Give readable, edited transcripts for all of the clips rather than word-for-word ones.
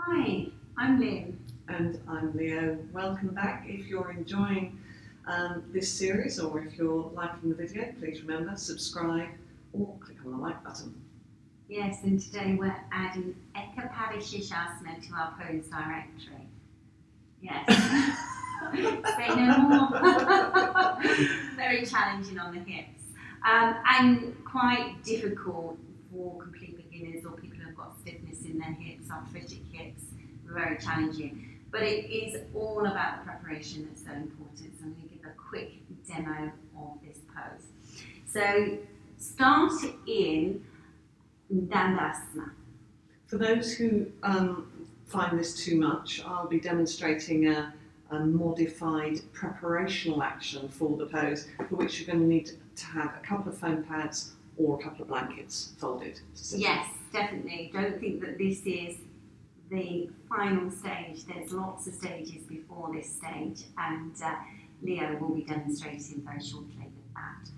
Hi, I'm Lin. And I'm Leo. Welcome back. If you're enjoying this series or if you're liking the video, please remember, subscribe or click on the like button. Yes, and today we're adding Eka Pada Sirsasana to our pose directory. Yes. Say no more. Very challenging on the hips. And quite difficult for complete beginners or people who've got stiffness in their hips, arthritic hips. Very challenging. But it is all about the preparation that's so important. So I'm going to give a quick demo of this pose. So start in Dandasana. For those who find this too much, I'll be demonstrating a modified preparational action for the pose, for which you're going to need to have a couple of foam pads or a couple of blankets folded. Yes, definitely. Don't think that this is the final stage. There's lots of stages before this stage, and Leo will be demonstrating very shortly with that.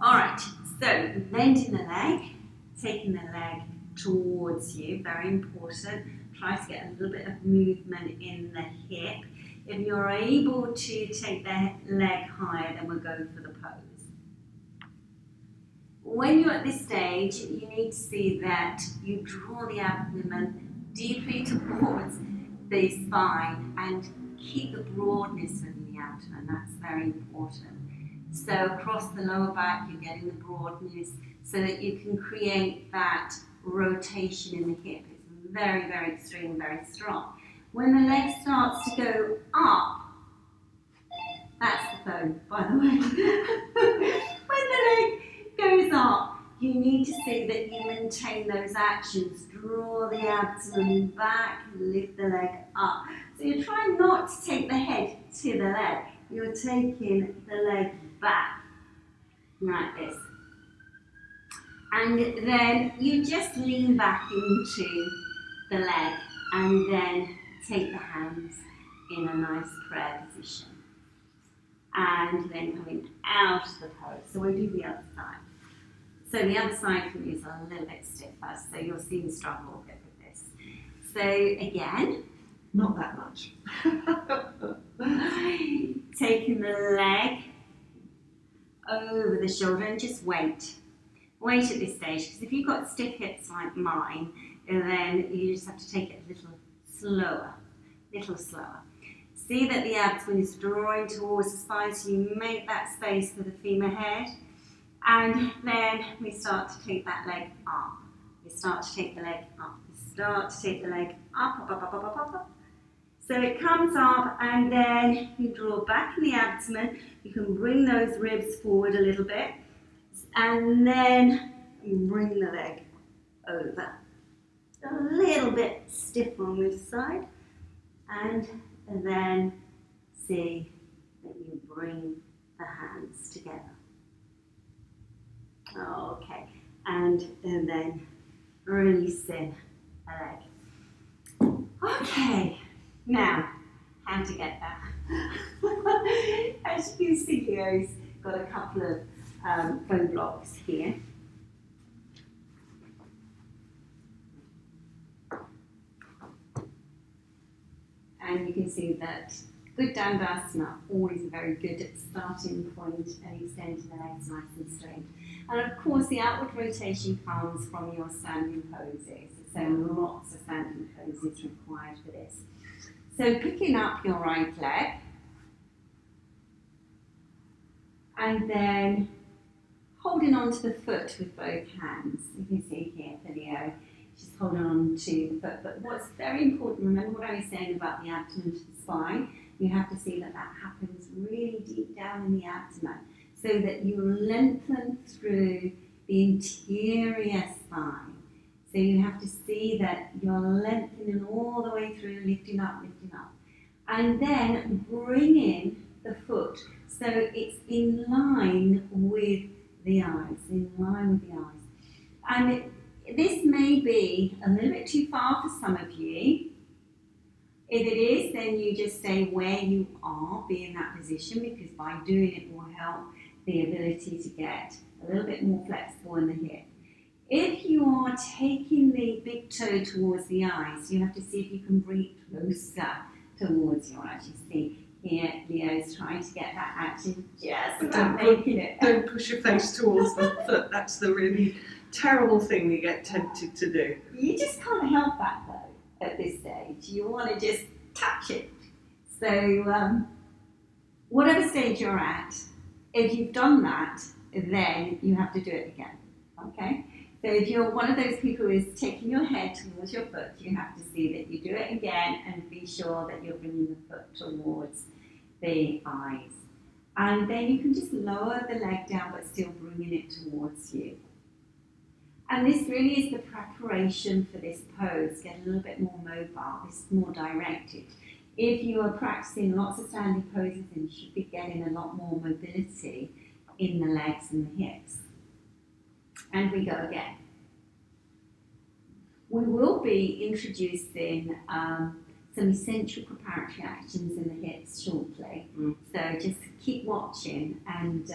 Alright, so bending the leg, taking the leg towards you, very important. Try to get a little bit of movement in the hip. If you're able to take the leg higher, then we'll go for the pose. When you're at this stage, you need to see that you draw the abdomen deeply towards the spine and keep the broadness within the abdomen. That's very important. So across the lower back, you're getting the broadness so that you can create that rotation in the hip. It's very, very extreme, very strong. When the leg starts to go up, that's the phone, by the way. When the leg goes up, you need to see that you maintain those actions. Draw the abdomen back, lift the leg up. So you're trying not to take the head to the leg. You're taking the leg back, like this. And then you just lean back into the leg and then take the hands in a nice prayer position. And then coming out of the pose. So we'll do the other side. So the other side for me is a little bit stiffer, so you'll see me struggle a bit with this. So again. Not that much. Taking the leg over the shoulder and just wait. Wait at this stage, because if you've got stiff hips like mine, then you just have to take it a little slower. See that the abdomen is drawing towards the spine, so you make that space for the femur head. And then we start to take that leg up. We start to take the leg up. We start to take the leg up. So it comes up and then you draw back in the abdomen. You can bring those ribs forward a little bit. And then bring the leg over. A little bit stiff on this side. And then see that you bring the hands together. Okay, and then releasing the leg. Okay, now, how to get that? As you can see, Leo's got a couple of foam blocks here. And you can see that good Dandasana always a very good starting point and extending the legs nice and straight. And of course the outward rotation comes from your standing poses. So lots of standing poses required for this. So picking up your right leg and then holding on to the foot with both hands. You can see here for Leo, just holding on to the foot. But what's very important, remember what I was saying about the abdomen to the spine? You have to see that that happens really deep down in the abdomen so that you lengthen through the interior spine. So you have to see that you're lengthening all the way through, lifting up. And then bringing the foot so it's in line with the eyes, And this may be a little bit too far for some of you. If it is, then you just stay where you are, be in that position, because by doing it will help the ability to get a little bit more flexible in the hip. If you are taking the big toe towards the eyes, you have to see if you can bring it closer towards your eyes. You see here, Leo's trying to get that action just about making it. Don't push your face towards the foot. That's the really terrible thing you get tempted to do. You just can't help that though at this stage. You want to just touch it. So whatever stage you're at, if you've done that, then you have to do it again. Okay? So if you're one of those people who is taking your head towards your foot, you have to see that you do it again and be sure that you're bringing the foot towards the eyes. And then you can just lower the leg down but still bringing it towards you. And this really is the preparation for this pose. Get a little bit more mobile, it's more directed. If you are practicing lots of standing poses, then you should be getting a lot more mobility in the legs and the hips. And we go again. We will be introducing some essential preparatory actions in the hips shortly. So just keep watching and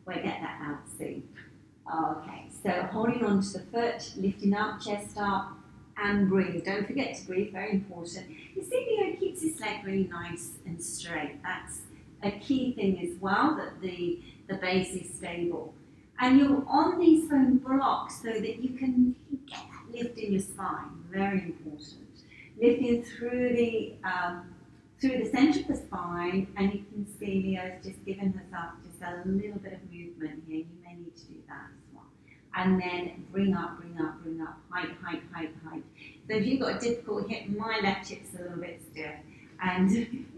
we'll get that out soon. Okay, so holding on to the foot, lifting up, chest up, and breathe. Don't forget to breathe, very important. You see Leo keeps his leg really nice and straight. That's a key thing as well, that the base is stable. And you're on these foam blocks so that you can get that lift in your spine, very important. Lifting through the centre of the spine, and you can see Leo's just given herself just a little bit of movement here. You may need to do that as well. And then bring up, height. So if you've got a difficult hip, my left hip's a little bit stiff, and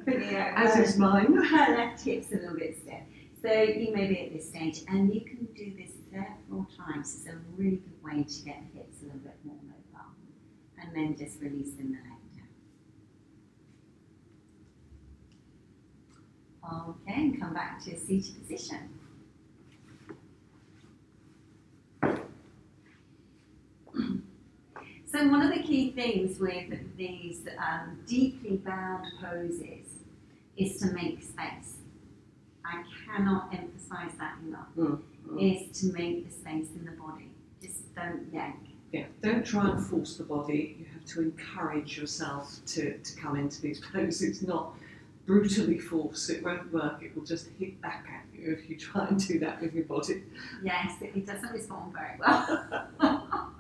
Leo, As is mine. her left hip's a little bit stiff. So you may be at this stage, and you can do this several times. It's a really good way to get the hips a little bit more mobile. And then just releasing the leg down. Okay, and come back to a seated position. So one of the key things with these deeply bound poses is to make space. I cannot emphasize that enough. Is to make the space in the body. Just don't yank. Yeah, don't try and force the body. You have to encourage yourself to come into these poses. It's not brutally force. It won't work. It will just hit back at you if you try and do that with your body. Yes, it doesn't respond very well.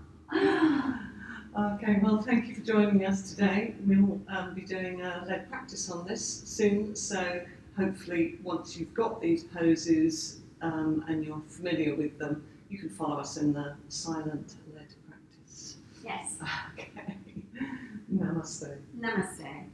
Okay, well, thank you for joining us today. We'll be doing a lead practice on this soon, so hopefully once you've got these poses and you're familiar with them, you can follow us in the silent lead practice. Yes. Okay. Namaste. Namaste.